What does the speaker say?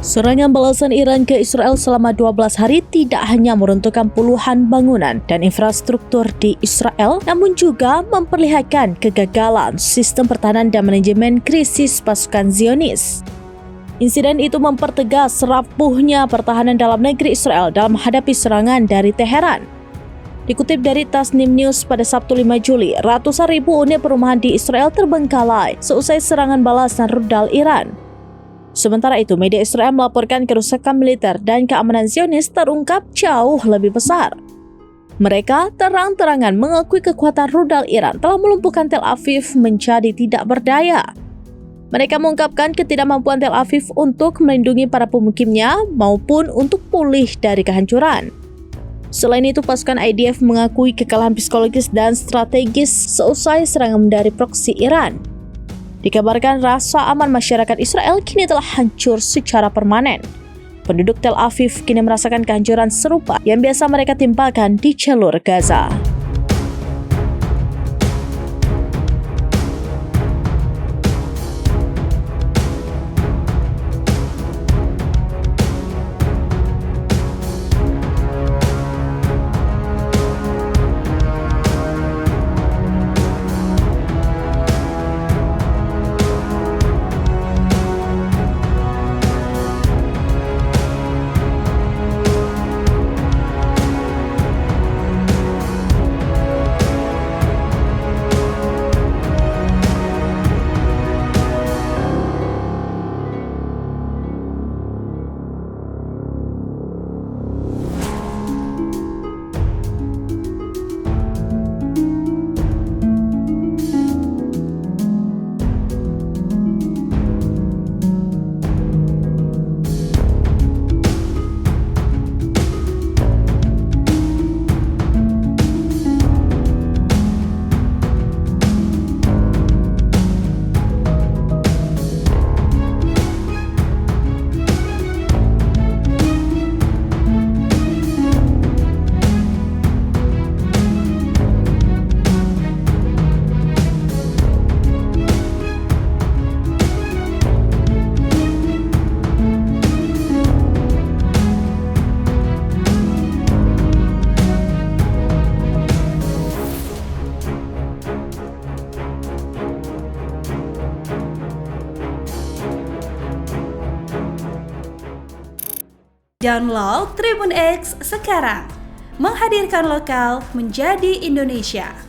Serangan balasan Iran ke Israel selama 12 hari tidak hanya meruntuhkan puluhan bangunan dan infrastruktur di Israel, namun juga memperlihatkan kegagalan sistem pertahanan dan manajemen krisis pasukan Zionis. Insiden itu mempertegas rapuhnya pertahanan dalam negeri Israel dalam menghadapi serangan dari Teheran. Dikutip dari Tasnim News pada Sabtu 5 Juli, ratusan ribu unit perumahan di Israel terbengkalai seusai serangan balasan rudal Iran. Sementara itu, media Israel melaporkan kerusakan militer dan keamanan Zionis terungkap jauh lebih besar. Mereka terang-terangan mengakui kekuatan rudal Iran telah melumpuhkan Tel Aviv menjadi tidak berdaya. Mereka mengungkapkan ketidakmampuan Tel Aviv untuk melindungi para pemukimnya maupun untuk pulih dari kehancuran. Selain itu, pasukan IDF mengakui kekalahan psikologis dan strategis seusai serangan dari proksi Iran. Dikabarkan rasa aman masyarakat Israel kini telah hancur secara permanen. Penduduk Tel Aviv kini merasakan kehancuran serupa yang biasa mereka timpakan di jalur Gaza. Download Tribun X sekarang, menghadirkan lokal menjadi Indonesia.